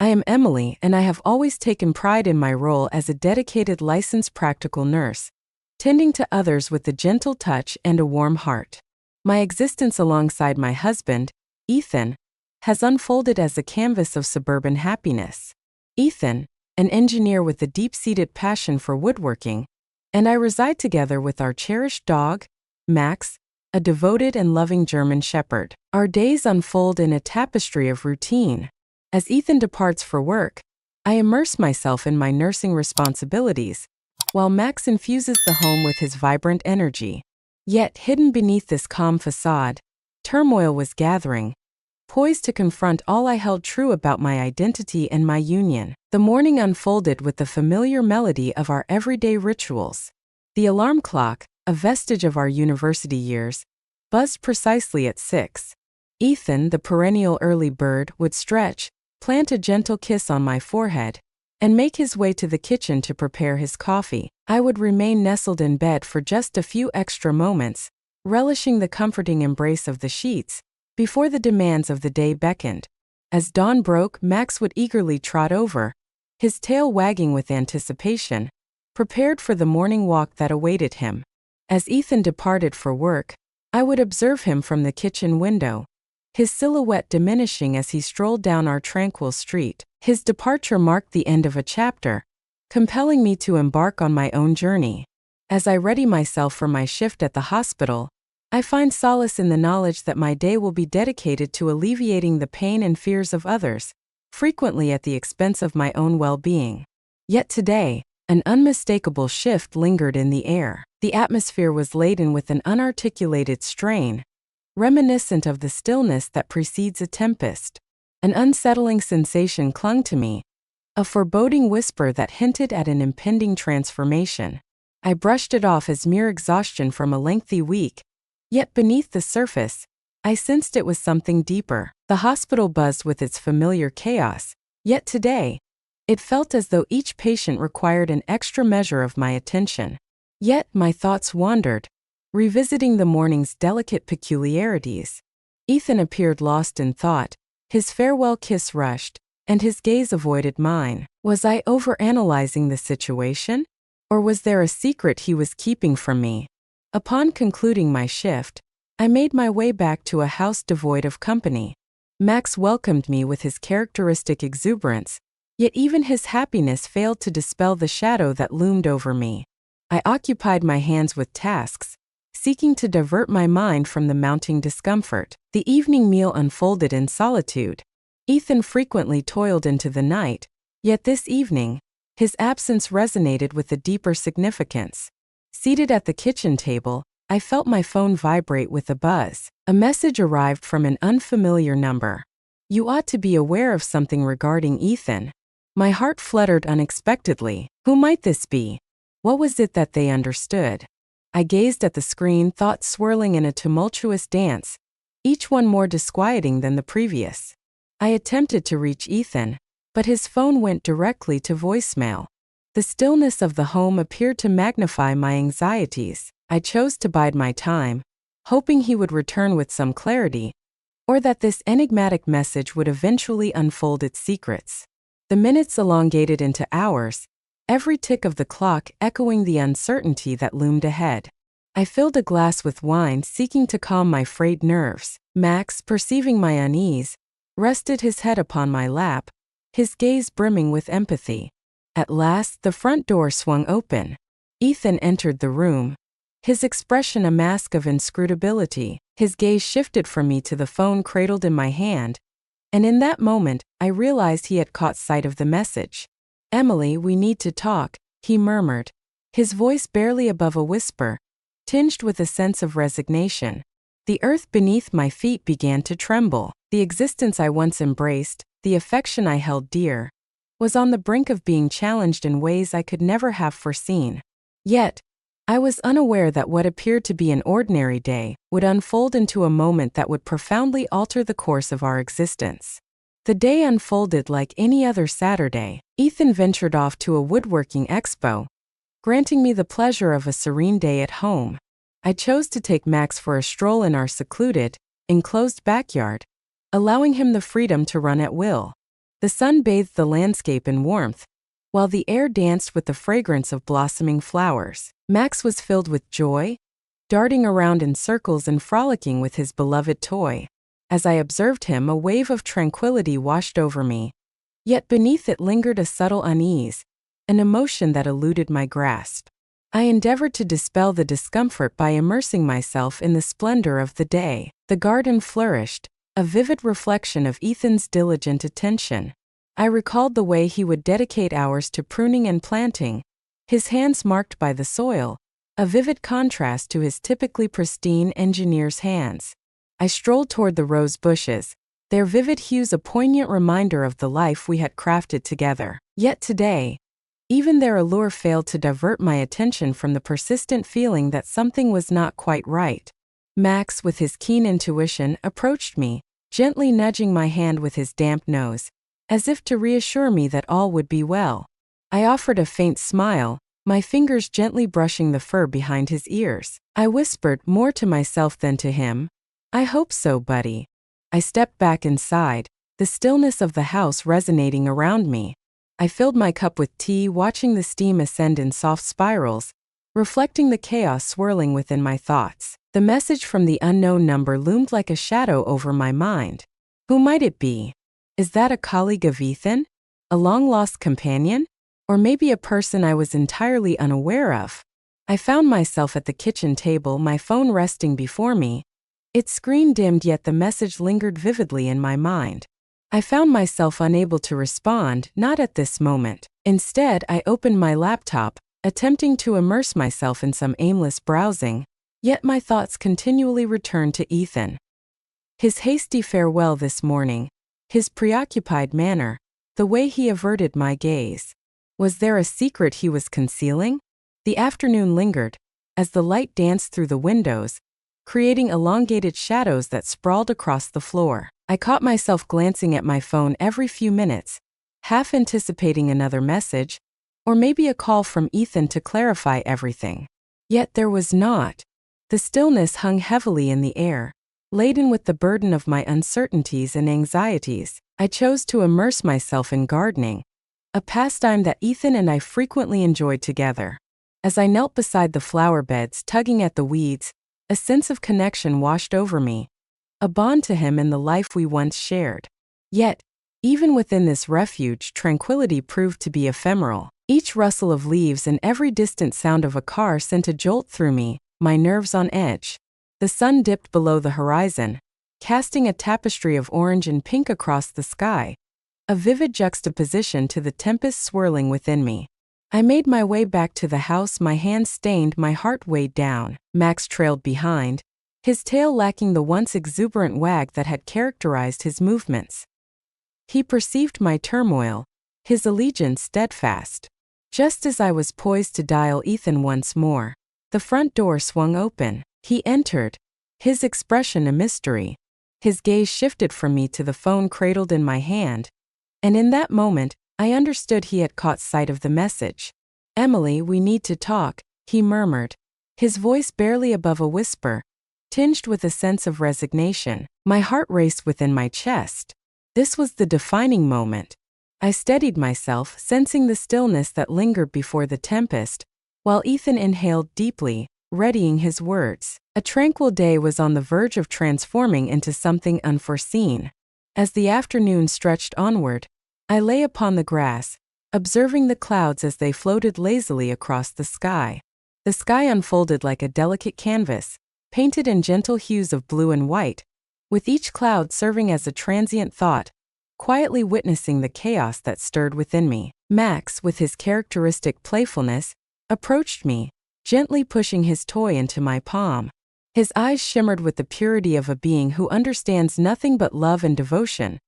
I am Emily, and I have always taken pride in my role as a dedicated licensed practical nurse, tending to others with a gentle touch and a warm heart. My existence alongside my husband, Ethan, has unfolded as a canvas of suburban happiness. Ethan, an engineer with a deep-seated passion for woodworking, and I reside together with our cherished dog, Max, a devoted and loving German shepherd. Our days unfold in a tapestry of routine. As Ethan departs for work, I immerse myself in my nursing responsibilities, while Max infuses the home with his vibrant energy. Yet, hidden beneath this calm facade, turmoil was gathering, poised to confront all I held true about my identity and my union. The morning unfolded with the familiar melody of our everyday rituals. The alarm clock, a vestige of our university years, buzzed precisely at 6. Ethan, the perennial early bird, would stretch, plant a gentle kiss on my forehead, and make his way to the kitchen to prepare his coffee. I would remain nestled in bed for just a few extra moments, relishing the comforting embrace of the sheets, before the demands of the day beckoned. As dawn broke, Max would eagerly trot over, his tail wagging with anticipation, prepared for the morning walk that awaited him. As Ethan departed for work, I would observe him from the kitchen window, his silhouette diminishing as he strolled down our tranquil street. His departure marked the end of a chapter, compelling me to embark on my own journey. As I ready myself for my shift at the hospital, I find solace in the knowledge that my day will be dedicated to alleviating the pain and fears of others, frequently at the expense of my own well-being. Yet today, an unmistakable shift lingered in the air. The atmosphere was laden with an unarticulated strain, reminiscent of the stillness that precedes a tempest. An unsettling sensation clung to me, a foreboding whisper that hinted at an impending transformation. I brushed it off as mere exhaustion from a lengthy week, yet beneath the surface, I sensed it was something deeper. The hospital buzzed with its familiar chaos, yet today, it felt as though each patient required an extra measure of my attention. Yet my thoughts wandered, revisiting the morning's delicate peculiarities. Ethan appeared lost in thought, his farewell kiss rushed, and his gaze avoided mine. Was I overanalyzing the situation? Or was there a secret he was keeping from me? Upon concluding my shift, I made my way back to a house devoid of company. Max welcomed me with his characteristic exuberance, yet even his happiness failed to dispel the shadow that loomed over me. I occupied my hands with tasks, seeking to divert my mind from the mounting discomfort. The evening meal unfolded in solitude. Ethan frequently toiled into the night, yet this evening, his absence resonated with a deeper significance. Seated at the kitchen table, I felt my phone vibrate with a buzz. A message arrived from an unfamiliar number. "You ought to be aware of something regarding Ethan." My heart fluttered unexpectedly. Who might this be? What was it that they understood? I gazed at the screen, thoughts swirling in a tumultuous dance, each one more disquieting than the previous. I attempted to reach Ethan, but his phone went directly to voicemail. The stillness of the home appeared to magnify my anxieties. I chose to bide my time, hoping he would return with some clarity, or that this enigmatic message would eventually unfold its secrets. The minutes elongated into hours, every tick of the clock echoing the uncertainty that loomed ahead. I filled a glass with wine, seeking to calm my frayed nerves. Max, perceiving my unease, rested his head upon my lap, his gaze brimming with empathy. At last, the front door swung open. Ethan entered the room, his expression a mask of inscrutability. His gaze shifted from me to the phone cradled in my hand, and in that moment, I realized he had caught sight of the message. "Emily, we need to talk," he murmured, his voice barely above a whisper, tinged with a sense of resignation. The earth beneath my feet began to tremble. The existence I once embraced, the affection I held dear, was on the brink of being challenged in ways I could never have foreseen. Yet, I was unaware that what appeared to be an ordinary day would unfold into a moment that would profoundly alter the course of our existence. The day unfolded like any other Saturday. Ethan ventured off to a woodworking expo, granting me the pleasure of a serene day at home. I chose to take Max for a stroll in our secluded, enclosed backyard, allowing him the freedom to run at will. The sun bathed the landscape in warmth, while the air danced with the fragrance of blossoming flowers. Max was filled with joy, darting around in circles and frolicking with his beloved toy. As I observed him, a wave of tranquility washed over me, yet beneath it lingered a subtle unease, an emotion that eluded my grasp. I endeavored to dispel the discomfort by immersing myself in the splendor of the day. The garden flourished, a vivid reflection of Ethan's diligent attention. I recalled the way he would dedicate hours to pruning and planting, his hands marked by the soil, a vivid contrast to his typically pristine engineer's hands. I strolled toward the rose bushes, their vivid hues a poignant reminder of the life we had crafted together. Yet today, even their allure failed to divert my attention from the persistent feeling that something was not quite right. Max, with his keen intuition, approached me, gently nudging my hand with his damp nose, as if to reassure me that all would be well. I offered a faint smile, my fingers gently brushing the fur behind his ears. I whispered, more to myself than to him, "I hope so, buddy." I stepped back inside, the stillness of the house resonating around me. I filled my cup with tea, watching the steam ascend in soft spirals, reflecting the chaos swirling within my thoughts. The message from the unknown number loomed like a shadow over my mind. Who might it be? Is that a colleague of Ethan? A long-lost companion? Or maybe a person I was entirely unaware of? I found myself at the kitchen table, my phone resting before me. Its screen dimmed, yet the message lingered vividly in my mind. I found myself unable to respond, not at this moment. Instead, I opened my laptop, attempting to immerse myself in some aimless browsing, yet my thoughts continually returned to Ethan. His hasty farewell this morning, his preoccupied manner, the way he averted my gaze. Was there a secret he was concealing? The afternoon lingered, as the light danced through the windows, creating elongated shadows that sprawled across the floor. I caught myself glancing at my phone every few minutes, half anticipating another message, or maybe a call from Ethan to clarify everything. Yet there was not. The stillness hung heavily in the air, laden with the burden of my uncertainties and anxieties. I chose to immerse myself in gardening, a pastime that Ethan and I frequently enjoyed together. As I knelt beside the flower beds, tugging at the weeds, a sense of connection washed over me, a bond to him and the life we once shared. Yet, even within this refuge, tranquility proved to be ephemeral. Each rustle of leaves and every distant sound of a car sent a jolt through me, my nerves on edge. The sun dipped below the horizon, casting a tapestry of orange and pink across the sky, a vivid juxtaposition to the tempest swirling within me. I made my way back to the house, my hands stained, my heart weighed down. Max trailed behind, his tail lacking the once exuberant wag that had characterized his movements. He perceived my turmoil, his allegiance steadfast. Just as I was poised to dial Ethan once more, the front door swung open. He entered, his expression a mystery. His gaze shifted from me to the phone cradled in my hand, and in that moment, I understood he had caught sight of the message. "Emily, we need to talk," he murmured, his voice barely above a whisper, tinged with a sense of resignation. My heart raced within my chest. This was the defining moment. I steadied myself, sensing the stillness that lingered before the tempest, while Ethan inhaled deeply, readying his words. A tranquil day was on the verge of transforming into something unforeseen. As the afternoon stretched onward, I lay upon the grass, observing the clouds as they floated lazily across the sky. The sky unfolded like a delicate canvas, painted in gentle hues of blue and white, with each cloud serving as a transient thought, quietly witnessing the chaos that stirred within me. Max, with his characteristic playfulness, approached me, gently pushing his toy into my palm. His eyes shimmered with the purity of a being who understands nothing but love and devotion,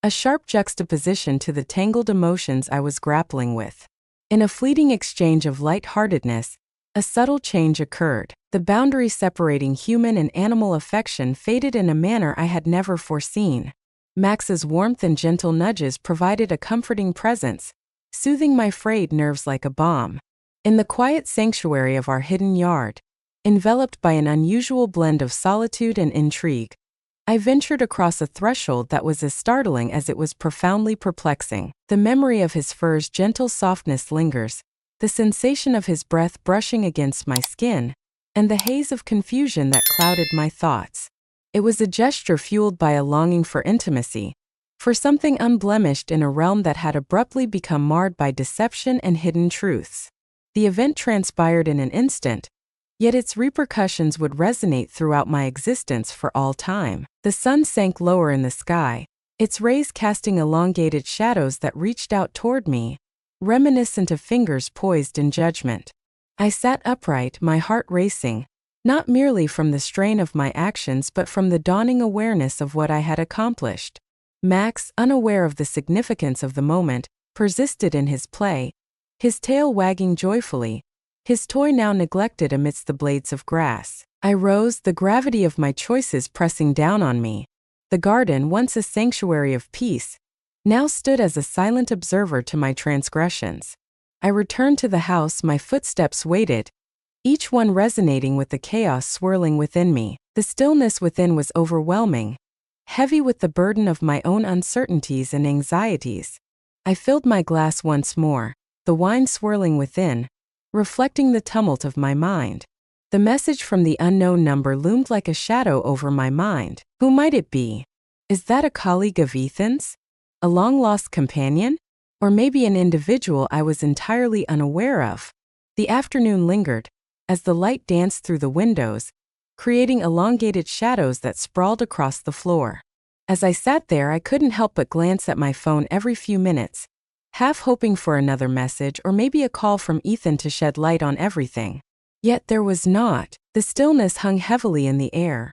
a sharp juxtaposition to the tangled emotions I was grappling with. In a fleeting exchange of light-heartedness, a subtle change occurred. The boundary separating human and animal affection faded in a manner I had never foreseen. Max's warmth and gentle nudges provided a comforting presence, soothing my frayed nerves like a balm. In the quiet sanctuary of our hidden yard, enveloped by an unusual blend of solitude and intrigue, I ventured across a threshold that was as startling as it was profoundly perplexing. The memory of his fur's gentle softness lingers, the sensation of his breath brushing against my skin, and the haze of confusion that clouded my thoughts. It was a gesture fueled by a longing for intimacy, for something unblemished in a realm that had abruptly become marred by deception and hidden truths. The event transpired in an instant, yet its repercussions would resonate throughout my existence for all time. The sun sank lower in the sky, its rays casting elongated shadows that reached out toward me, reminiscent of fingers poised in judgment. I sat upright, my heart racing, not merely from the strain of my actions but from the dawning awareness of what I had accomplished. Max, unaware of the significance of the moment, persisted in his play, his tail wagging joyfully, his toy now neglected amidst the blades of grass. I rose, the gravity of my choices pressing down on me. The garden, once a sanctuary of peace, now stood as a silent observer to my transgressions. I returned to the house, my footsteps waited, each one resonating with the chaos swirling within me. The stillness within was overwhelming, heavy with the burden of my own uncertainties and anxieties. I filled my glass once more, the wine swirling within, reflecting the tumult of my mind. The message from the unknown number loomed like a shadow over my mind. Who might it be? Is that a colleague of Ethan's? A long-lost companion? Or maybe an individual I was entirely unaware of? The afternoon lingered, as the light danced through the windows, creating elongated shadows that sprawled across the floor. As I sat there, I couldn't help but glance at my phone every few minutes, half hoping for another message or maybe a call from Ethan to shed light on everything. Yet there was not. The stillness hung heavily in the air,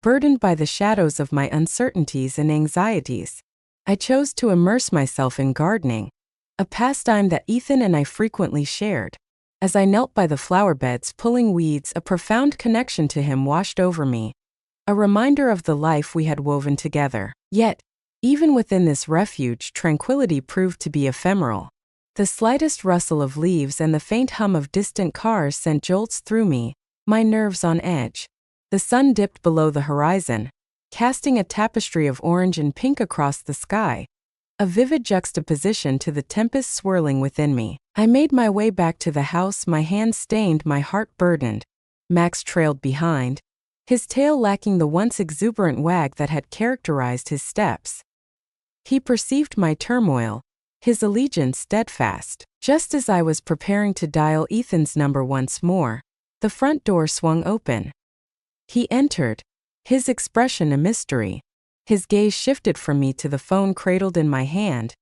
burdened by the shadows of my uncertainties and anxieties. I chose to immerse myself in gardening, a pastime that Ethan and I frequently shared. As I knelt by the flower beds pulling weeds, a profound connection to him washed over me, a reminder of the life we had woven together. Yet, even within this refuge, tranquility proved to be ephemeral. The slightest rustle of leaves and the faint hum of distant cars sent jolts through me, my nerves on edge. The sun dipped below the horizon, casting a tapestry of orange and pink across the sky, a vivid juxtaposition to the tempest swirling within me. I made my way back to the house, my hands stained, my heart burdened. Max trailed behind, his tail lacking the once exuberant wag that had characterized his steps. He perceived my turmoil, his allegiance steadfast. Just as I was preparing to dial Ethan's number once more, the front door swung open. He entered, his expression a mystery. His gaze shifted from me to the phone cradled in my hand,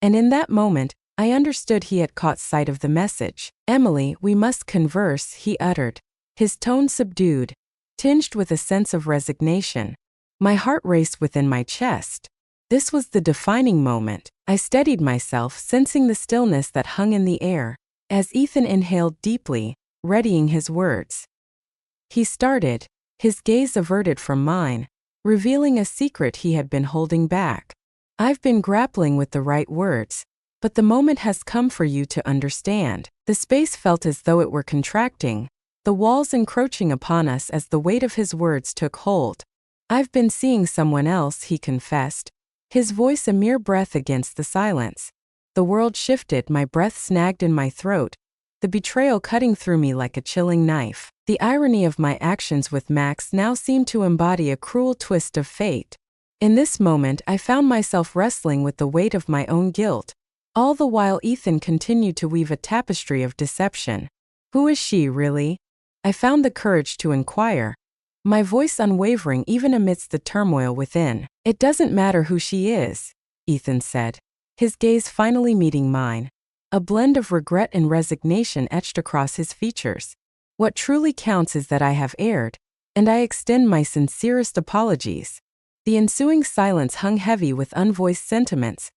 and in that moment, I understood he had caught sight of the message. "Emily, we must converse," he uttered, his tone subdued, tinged with a sense of resignation. My heart raced within my chest. This was the defining moment. I steadied myself, sensing the stillness that hung in the air, as Ethan inhaled deeply, readying his words. He started, his gaze averted from mine, revealing a secret he had been holding back. "I've been grappling with the right words, but the moment has come for you to understand." The space felt as though it were contracting, the walls encroaching upon us as the weight of his words took hold. "I've been seeing someone else," he confessed, his voice a mere breath against the silence. The world shifted, my breath snagged in my throat, the betrayal cutting through me like a chilling knife. The irony of my actions with Max now seemed to embody a cruel twist of fate. In this moment, I found myself wrestling with the weight of my own guilt, all the while Ethan continued to weave a tapestry of deception. "Who is she, really?" I found the courage to inquire, my voice unwavering even amidst the turmoil within. "It doesn't matter who she is," Ethan said, his gaze finally meeting mine. A blend of regret and resignation etched across his features. "What truly counts is that I have erred, and I extend my sincerest apologies." The ensuing silence hung heavy with unvoiced sentiments,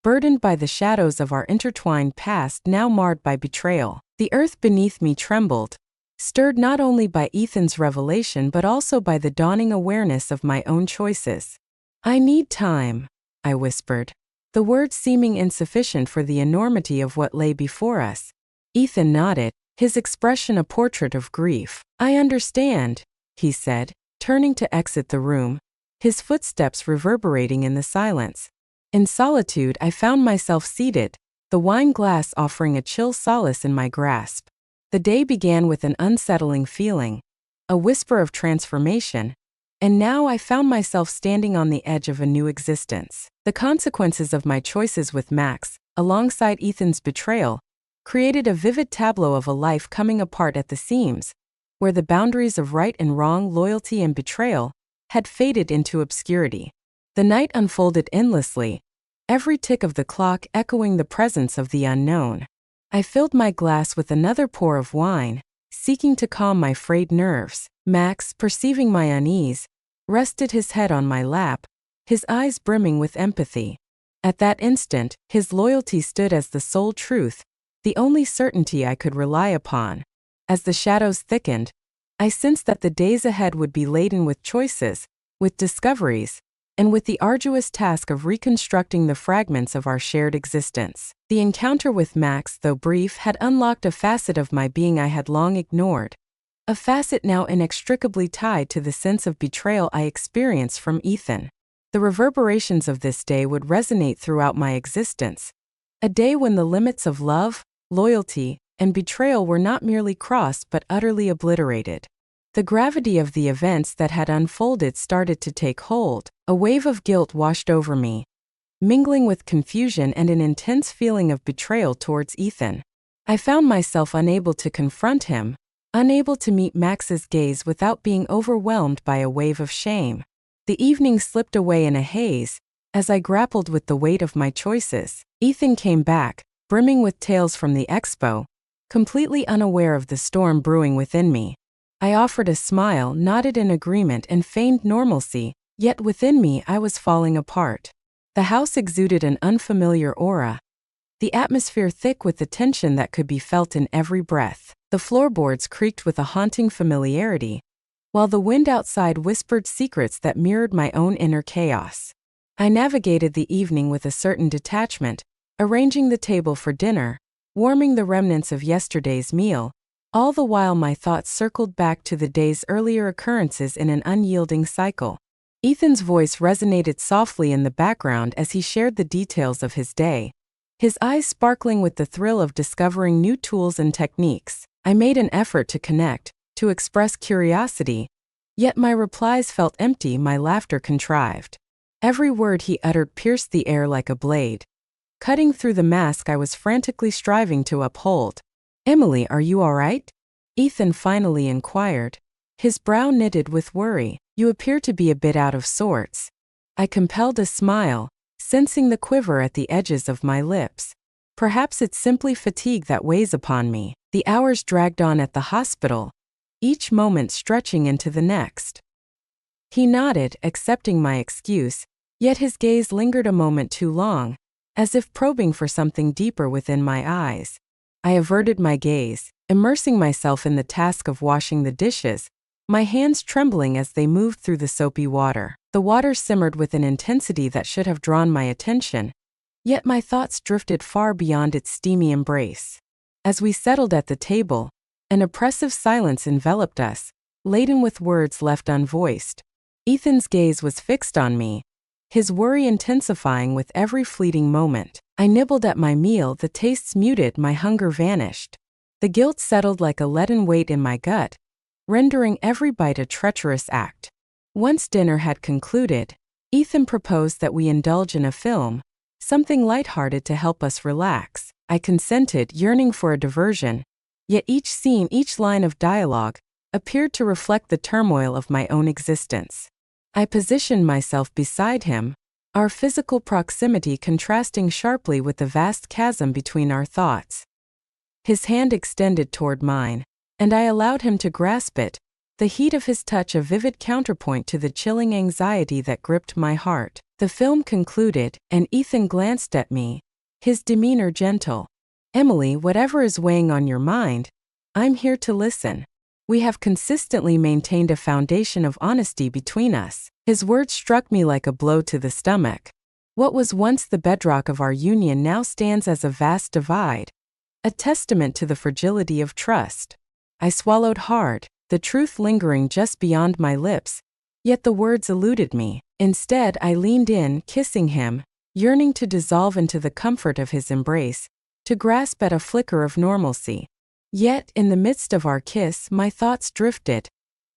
burdened by the shadows of our intertwined past now marred by betrayal. The earth beneath me trembled, stirred not only by Ethan's revelation but also by the dawning awareness of my own choices. "I need time," I whispered, the words seeming insufficient for the enormity of what lay before us. Ethan nodded, his expression a portrait of grief. "I understand," he said, turning to exit the room, his footsteps reverberating in the silence. In solitude, I found myself seated, the wine glass offering a chill solace in my grasp. The day began with an unsettling feeling, a whisper of transformation, and now I found myself standing on the edge of a new existence. The consequences of my choices with Max, alongside Ethan's betrayal, created a vivid tableau of a life coming apart at the seams, where the boundaries of right and wrong, loyalty and betrayal, had faded into obscurity. The night unfolded endlessly, every tick of the clock echoing the presence of the unknown. I filled my glass with another pour of wine, seeking to calm my frayed nerves. Max, perceiving my unease, rested his head on my lap, his eyes brimming with empathy. At that instant, his loyalty stood as the sole truth, the only certainty I could rely upon. As the shadows thickened, I sensed that the days ahead would be laden with choices, with discoveries, and with the arduous task of reconstructing the fragments of our shared existence. The encounter with Max, though brief, had unlocked a facet of my being I had long ignored, a facet now inextricably tied to the sense of betrayal I experienced from Ethan. The reverberations of this day would resonate throughout my existence, a day when the limits of love, loyalty, and betrayal were not merely crossed but utterly obliterated. The gravity of the events that had unfolded started to take hold. A wave of guilt washed over me, mingling with confusion and an intense feeling of betrayal towards Ethan. I found myself unable to confront him, unable to meet Max's gaze without being overwhelmed by a wave of shame. The evening slipped away in a haze, as I grappled with the weight of my choices. Ethan came back, brimming with tales from the expo, completely unaware of the storm brewing within me. I offered a smile, nodded in agreement and feigned normalcy, yet within me I was falling apart. The house exuded an unfamiliar aura, the atmosphere thick with the tension that could be felt in every breath. The floorboards creaked with a haunting familiarity, while the wind outside whispered secrets that mirrored my own inner chaos. I navigated the evening with a certain detachment, arranging the table for dinner, warming the remnants of yesterday's meal, all the while my thoughts circled back to the day's earlier occurrences in an unyielding cycle. Ethan's voice resonated softly in the background as he shared the details of his day, his eyes sparkling with the thrill of discovering new tools and techniques. I made an effort to connect, to express curiosity, yet my replies felt empty, my laughter contrived. Every word he uttered pierced the air like a blade, cutting through the mask I was frantically striving to uphold. "Emily, are you all right?" Ethan finally inquired, his brow knitted with worry. "You appear to be a bit out of sorts." I compelled a smile, sensing the quiver at the edges of my lips. "Perhaps it's simply fatigue that weighs upon me." The hours dragged on at the hospital, each moment stretching into the next. He nodded, accepting my excuse, yet his gaze lingered a moment too long, as if probing for something deeper within my eyes. I averted my gaze, immersing myself in the task of washing the dishes, my hands trembling as they moved through the soapy water. The water simmered with an intensity that should have drawn my attention, yet my thoughts drifted far beyond its steamy embrace. As we settled at the table, an oppressive silence enveloped us, laden with words left unvoiced. Ethan's gaze was fixed on me, his worry intensifying with every fleeting moment. I nibbled at my meal, the tastes muted, my hunger vanished. The guilt settled like a leaden weight in my gut, rendering every bite a treacherous act. Once dinner had concluded, Ethan proposed that we indulge in a film, something lighthearted to help us relax. I consented, yearning for a diversion, yet each scene, each line of dialogue, appeared to reflect the turmoil of my own existence. I positioned myself beside him, our physical proximity contrasting sharply with the vast chasm between our thoughts. His hand extended toward mine, and I allowed him to grasp it, the heat of his touch a vivid counterpoint to the chilling anxiety that gripped my heart. The film concluded, and Ethan glanced at me, his demeanor gentle. "Emily, whatever is weighing on your mind, I'm here to listen. We have consistently maintained a foundation of honesty between us." His words struck me like a blow to the stomach. What was once the bedrock of our union now stands as a vast divide, a testament to the fragility of trust. I swallowed hard, the truth lingering just beyond my lips, yet the words eluded me. Instead, I leaned in, kissing him, yearning to dissolve into the comfort of his embrace, to grasp at a flicker of normalcy. Yet, in the midst of our kiss, my thoughts drifted,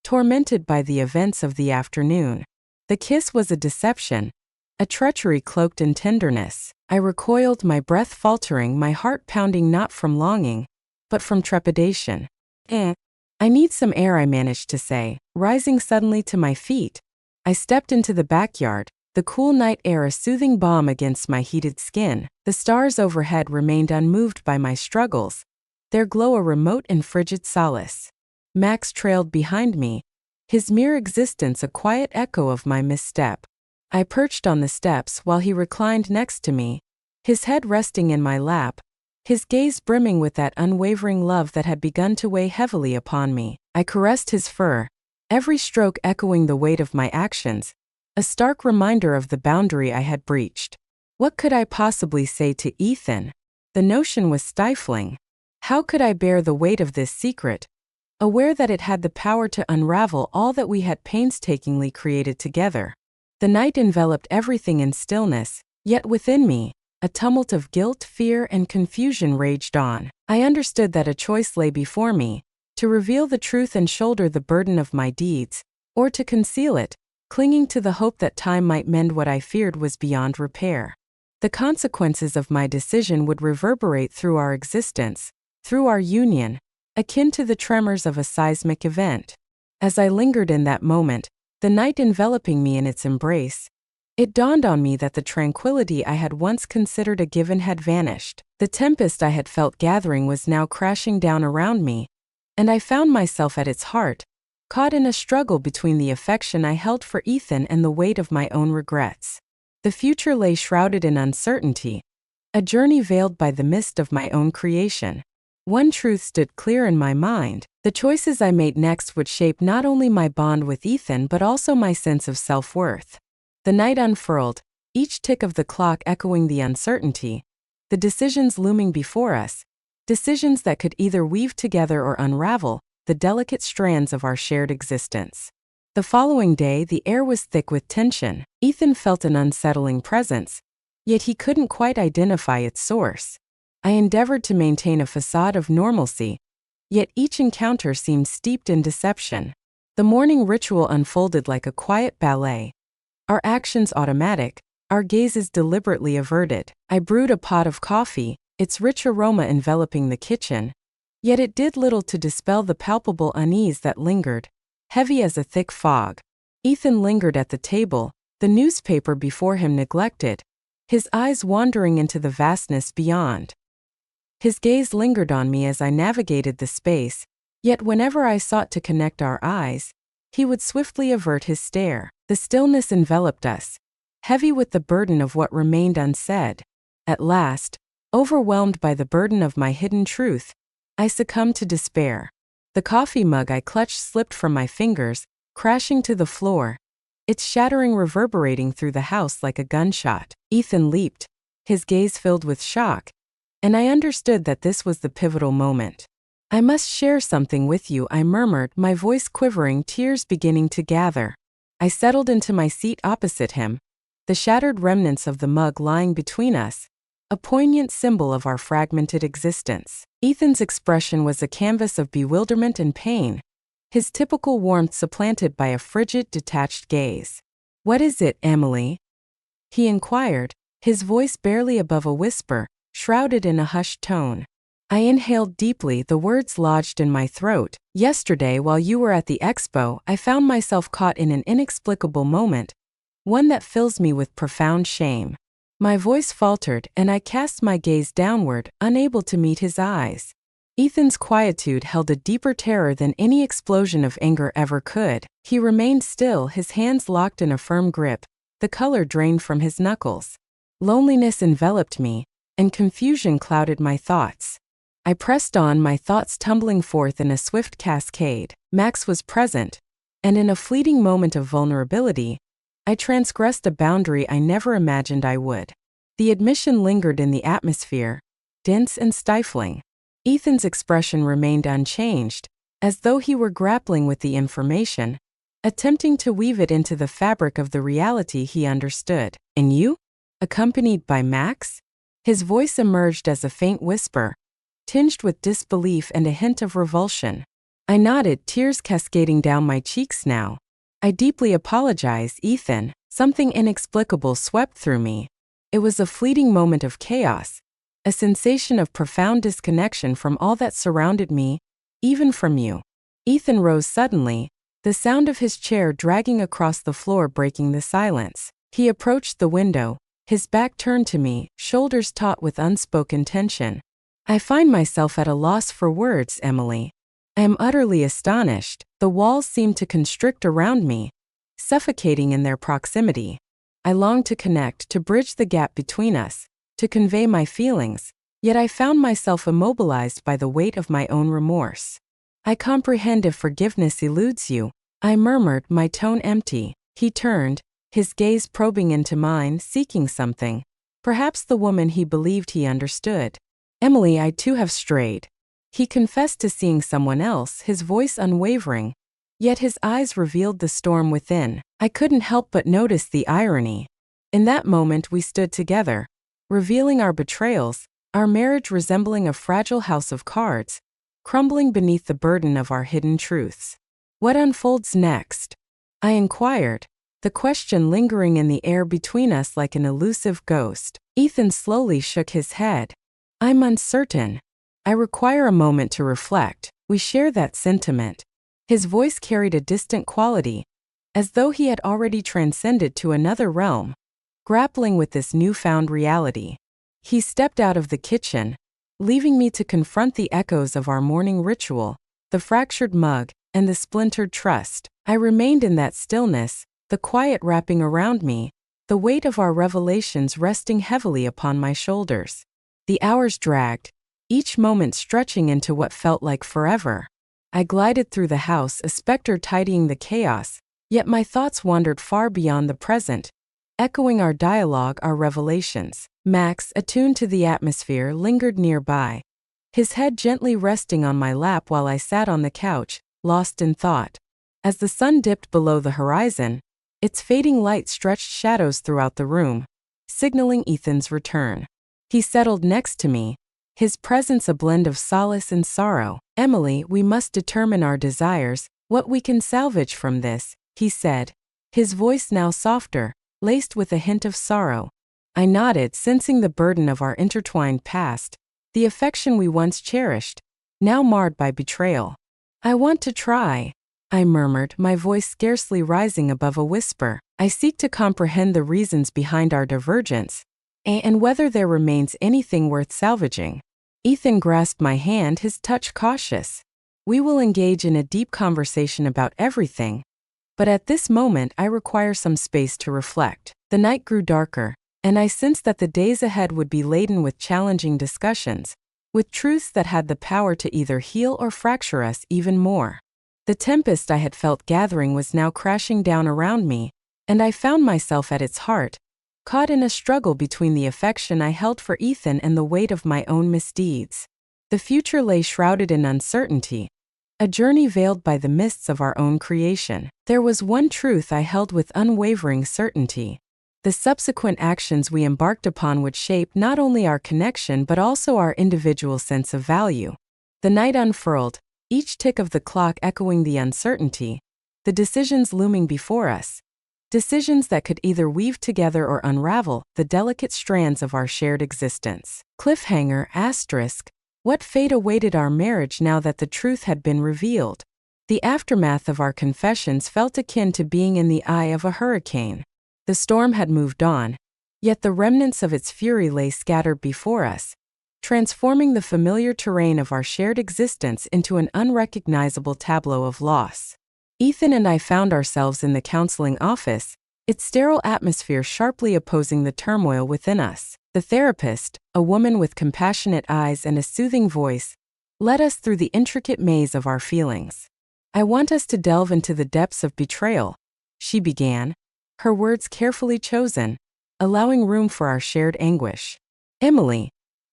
tormented by the events of the afternoon. The kiss was a deception, a treachery cloaked in tenderness. I recoiled, my breath faltering, my heart pounding not from longing, but from trepidation. I need some air, I managed to say, rising suddenly to my feet. I stepped into the backyard, the cool night air a soothing balm against my heated skin. The stars overhead remained unmoved by my struggles, their glow a remote and frigid solace. Max trailed behind me, his mere existence a quiet echo of my misstep. I perched on the steps while he reclined next to me, his head resting in my lap, his gaze brimming with that unwavering love that had begun to weigh heavily upon me. I caressed his fur, every stroke echoing the weight of my actions, a stark reminder of the boundary I had breached. What could I possibly say to Ethan? The notion was stifling. How could I bear the weight of this secret, aware that it had the power to unravel all that we had painstakingly created together? The night enveloped everything in stillness, yet within me, a tumult of guilt, fear, and confusion raged on. I understood that a choice lay before me, to reveal the truth and shoulder the burden of my deeds, or to conceal it, clinging to the hope that time might mend what I feared was beyond repair. The consequences of my decision would reverberate through our existence, through our union, akin to the tremors of a seismic event. As I lingered in that moment, the night enveloping me in its embrace, it dawned on me that the tranquility I had once considered a given had vanished. The tempest I had felt gathering was now crashing down around me, and I found myself at its heart, caught in a struggle between the affection I held for Ethan and the weight of my own regrets. The future lay shrouded in uncertainty, a journey veiled by the mist of my own creation. One truth stood clear in my mind: the choices I made next would shape not only my bond with Ethan but also my sense of self-worth. The night unfurled, each tick of the clock echoing the uncertainty, the decisions looming before us, decisions that could either weave together or unravel the delicate strands of our shared existence. The following day, the air was thick with tension. Ethan felt an unsettling presence, yet he couldn't quite identify its source. I endeavored to maintain a facade of normalcy, yet each encounter seemed steeped in deception. The morning ritual unfolded like a quiet ballet, our actions automatic, our gazes deliberately averted. I brewed a pot of coffee, its rich aroma enveloping the kitchen, yet it did little to dispel the palpable unease that lingered, heavy as a thick fog. Ethan lingered at the table, the newspaper before him neglected, his eyes wandering into the vastness beyond. His gaze lingered on me as I navigated the space, yet whenever I sought to connect our eyes, he would swiftly avert his stare. The stillness enveloped us, heavy with the burden of what remained unsaid. At last, overwhelmed by the burden of my hidden truth, I succumbed to despair. The coffee mug I clutched slipped from my fingers, crashing to the floor, its shattering reverberating through the house like a gunshot. Ethan leaped, his gaze filled with shock, and I understood that this was the pivotal moment. "I must share something with you," I murmured, my voice quivering, tears beginning to gather. I settled into my seat opposite him, the shattered remnants of the mug lying between us, a poignant symbol of our fragmented existence. Ethan's expression was a canvas of bewilderment and pain, his typical warmth supplanted by a frigid, detached gaze. "What is it, Emily?" he inquired, his voice barely above a whisper, shrouded in a hushed tone. I inhaled deeply, the words lodged in my throat. "Yesterday, while you were at the expo, I found myself caught in an inexplicable moment, one that fills me with profound shame." My voice faltered, and I cast my gaze downward, unable to meet his eyes. Ethan's quietude held a deeper terror than any explosion of anger ever could. He remained still, his hands locked in a firm grip, the color drained from his knuckles. Loneliness enveloped me, and confusion clouded my thoughts. I pressed on, my thoughts tumbling forth in a swift cascade. Max was present, and in a fleeting moment of vulnerability, I transgressed a boundary I never imagined I would. The admission lingered in the atmosphere, dense and stifling. Ethan's expression remained unchanged, as though he were grappling with the information, attempting to weave it into the fabric of the reality he understood. And you? Accompanied by Max? His voice emerged as a faint whisper, tinged with disbelief and a hint of revulsion. I nodded, tears cascading down my cheeks now. I deeply apologize, Ethan. Something inexplicable swept through me. It was a fleeting moment of chaos, a sensation of profound disconnection from all that surrounded me, even from you. Ethan rose suddenly, the sound of his chair dragging across the floor breaking the silence. He approached the window, his back turned to me, shoulders taut with unspoken tension. I find myself at a loss for words, Emily. I am utterly astonished. The walls seem to constrict around me, suffocating in their proximity. I longed to connect, to bridge the gap between us, to convey my feelings, yet I found myself immobilized by the weight of my own remorse. I comprehend if forgiveness eludes you, I murmured, my tone empty. He turned, his gaze probing into mine, seeking something, perhaps the woman he believed he understood. Emily, I too have strayed. He confessed to seeing someone else, his voice unwavering, yet his eyes revealed the storm within. I couldn't help but notice the irony. In that moment we stood together, revealing our betrayals, our marriage resembling a fragile house of cards, crumbling beneath the burden of our hidden truths. What unfolds next? I inquired, the question lingering in the air between us like an elusive ghost. Ethan slowly shook his head. I'm uncertain. I require a moment to reflect. We share that sentiment. His voice carried a distant quality, as though he had already transcended to another realm, grappling with this newfound reality. He stepped out of the kitchen, leaving me to confront the echoes of our morning ritual, the fractured mug, and the splintered trust. I remained in that stillness, the quiet wrapping around me, the weight of our revelations resting heavily upon my shoulders. The hours dragged, each moment stretching into what felt like forever. I glided through the house, a specter tidying the chaos, yet my thoughts wandered far beyond the present, echoing our dialogue, our revelations. Max, attuned to the atmosphere, lingered nearby, his head gently resting on my lap while I sat on the couch, lost in thought. As the sun dipped below the horizon, its fading light stretched shadows throughout the room, signaling Ethan's return. He settled next to me, his presence a blend of solace and sorrow. Emily, we must determine our desires, what we can salvage from this, he said, his voice now softer, laced with a hint of sorrow. I nodded, sensing the burden of our intertwined past, the affection we once cherished, now marred by betrayal. I want to try, I murmured, my voice scarcely rising above a whisper. I seek to comprehend the reasons behind our divergence, and whether there remains anything worth salvaging. Ethan grasped my hand, his touch cautious. We will engage in a deep conversation about everything, but at this moment I require some space to reflect. The night grew darker, and I sensed that the days ahead would be laden with challenging discussions, with truths that had the power to either heal or fracture us even more. The tempest I had felt gathering was now crashing down around me, and I found myself at its heart, caught in a struggle between the affection I held for Ethan and the weight of my own misdeeds. The future lay shrouded in uncertainty, a journey veiled by the mists of our own creation. There was one truth I held with unwavering certainty. The subsequent actions we embarked upon would shape not only our connection but also our individual sense of value. The night unfurled, each tick of the clock echoing the uncertainty, the decisions looming before us. Decisions that could either weave together or unravel the delicate strands of our shared existence. Cliffhanger, asterisk. What fate awaited our marriage now that the truth had been revealed? The aftermath of our confessions felt akin to being in the eye of a hurricane. The storm had moved on, yet the remnants of its fury lay scattered before us, transforming the familiar terrain of our shared existence into an unrecognizable tableau of loss. Ethan and I found ourselves in the counseling office, its sterile atmosphere sharply opposing the turmoil within us. The therapist, a woman with compassionate eyes and a soothing voice, led us through the intricate maze of our feelings. I want us to delve into the depths of betrayal, she began, her words carefully chosen, allowing room for our shared anguish. Emily,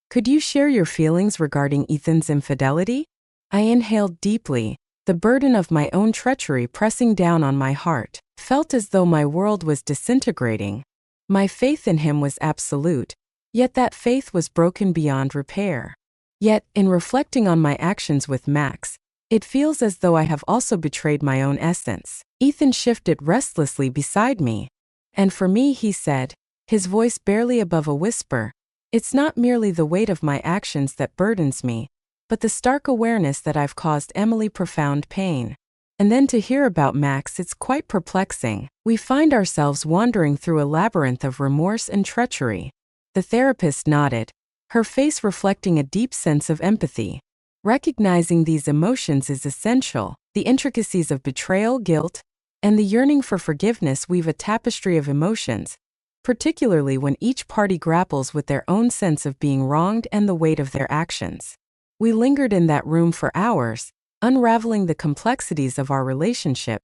could you share your feelings regarding Ethan's infidelity? I inhaled deeply, the burden of my own treachery pressing down on my heart. Felt as though my world was disintegrating. My faith in him was absolute, yet that faith was broken beyond repair. Yet, in reflecting on my actions with Max, it feels as though I have also betrayed my own essence. Ethan shifted restlessly beside me. And for me, he said, his voice barely above a whisper, it's not merely the weight of my actions that burdens me, but the stark awareness that I've caused Emily profound pain. And then to hear about Max, it's quite perplexing. We find ourselves wandering through a labyrinth of remorse and treachery. The therapist nodded, her face reflecting a deep sense of empathy. Recognizing these emotions is essential. The intricacies of betrayal, guilt, and the yearning for forgiveness weave a tapestry of emotions, particularly when each party grapples with their own sense of being wronged and the weight of their actions. We lingered in that room for hours, unraveling the complexities of our relationship,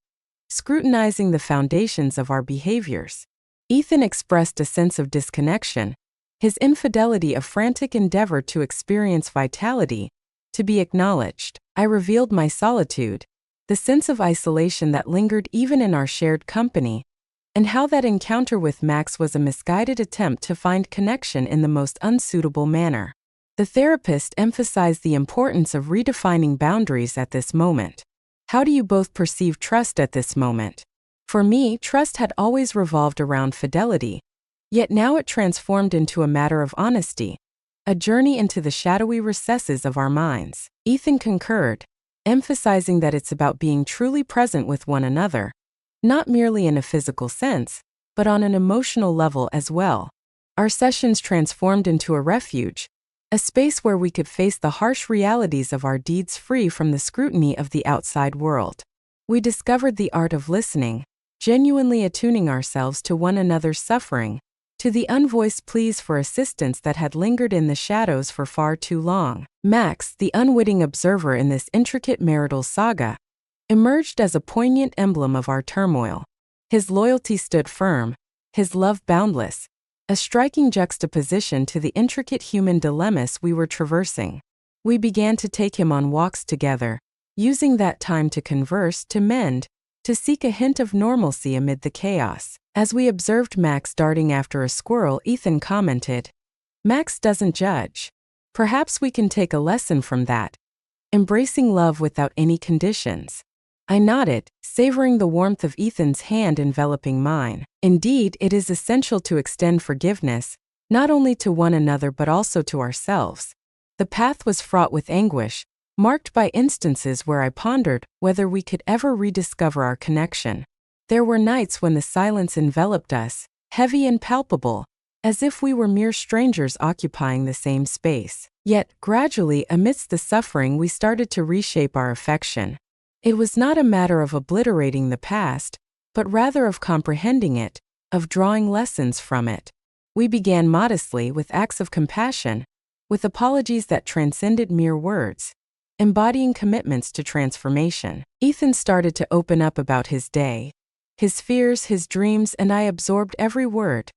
scrutinizing the foundations of our behaviors. Ethan expressed a sense of disconnection, his infidelity a frantic endeavor to experience vitality, to be acknowledged. I revealed my solitude, the sense of isolation that lingered even in our shared company, and how that encounter with Max was a misguided attempt to find connection in the most unsuitable manner. The therapist emphasized the importance of redefining boundaries at this moment. How do you both perceive trust at this moment? For me, trust had always revolved around fidelity, yet now it transformed into a matter of honesty, a journey into the shadowy recesses of our minds. Ethan concurred, emphasizing that it's about being truly present with one another, not merely in a physical sense, but on an emotional level as well. Our sessions transformed into a refuge, a space where we could face the harsh realities of our deeds free from the scrutiny of the outside world. We discovered the art of listening, genuinely attuning ourselves to one another's suffering, to the unvoiced pleas for assistance that had lingered in the shadows for far too long. Max, the unwitting observer in this intricate marital saga, emerged as a poignant emblem of our turmoil. His loyalty stood firm, his love boundless, a striking juxtaposition to the intricate human dilemmas we were traversing. We began to take him on walks together, using that time to converse, to mend, to seek a hint of normalcy amid the chaos. As we observed Max darting after a squirrel, Ethan commented, "Max doesn't judge. Perhaps we can take a lesson from that. Embracing love without any conditions." I nodded, savoring the warmth of Ethan's hand enveloping mine. Indeed, it is essential to extend forgiveness, not only to one another but also to ourselves. The path was fraught with anguish, marked by instances where I pondered whether we could ever rediscover our connection. There were nights when the silence enveloped us, heavy and palpable, as if we were mere strangers occupying the same space. Yet, gradually, amidst the suffering, we started to reshape our affection. It was not a matter of obliterating the past, but rather of comprehending it, of drawing lessons from it. We began modestly with acts of compassion, with apologies that transcended mere words, embodying commitments to transformation. Ethan started to open up about his day, his fears, his dreams, and I absorbed every word,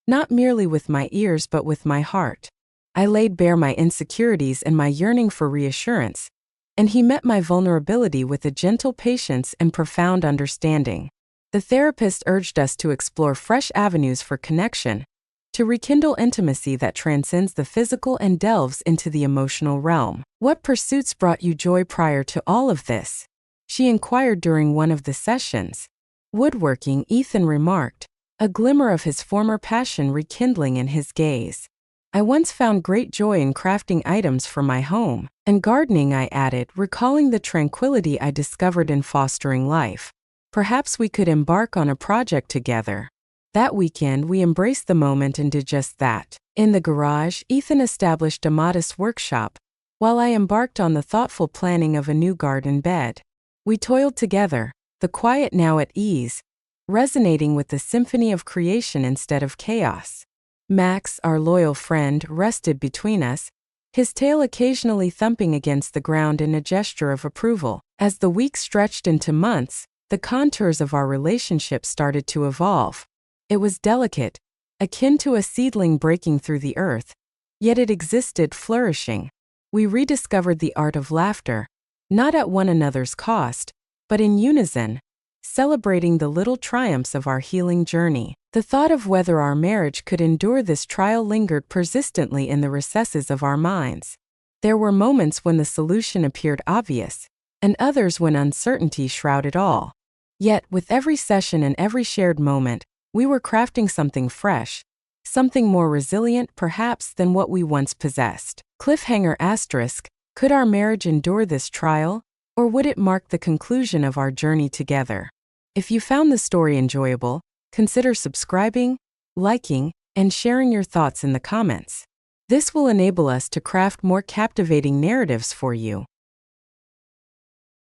not merely with my ears but with my heart. I laid bare my insecurities and my yearning for reassurance, and he met my vulnerability with a gentle patience and profound understanding. The therapist urged us to explore fresh avenues for connection, to rekindle intimacy that transcends the physical and delves into the emotional realm. "What pursuits brought you joy prior to all of this?" she inquired during one of the sessions. "Woodworking," Ethan remarked, a glimmer of his former passion rekindling in his gaze. "I once found great joy in crafting items for my home." "And gardening," I added, recalling the tranquility I discovered in fostering life. "Perhaps we could embark on a project together." That weekend, we embraced the moment and did just that. In the garage, Ethan established a modest workshop, while I embarked on the thoughtful planning of a new garden bed. We toiled together, the quiet now at ease, resonating with the symphony of creation instead of chaos. Max, our loyal friend, rested between us, his tail occasionally thumping against the ground in a gesture of approval. As the weeks stretched into months, the contours of our relationship started to evolve. It was delicate, akin to a seedling breaking through the earth, yet it existed flourishing. We rediscovered the art of laughter, not at one another's cost, but in unison, celebrating the little triumphs of our healing journey. The thought of whether our marriage could endure this trial lingered persistently in the recesses of our minds. There were moments when the solution appeared obvious, and others when uncertainty shrouded all. Yet, with every session and every shared moment, we were crafting something fresh, something more resilient perhaps than what we once possessed. Cliffhanger asterisk, could our marriage endure this trial, or would it mark the conclusion of our journey together? If you found the story enjoyable, consider subscribing, liking, and sharing your thoughts in the comments. This will enable us to craft more captivating narratives for you.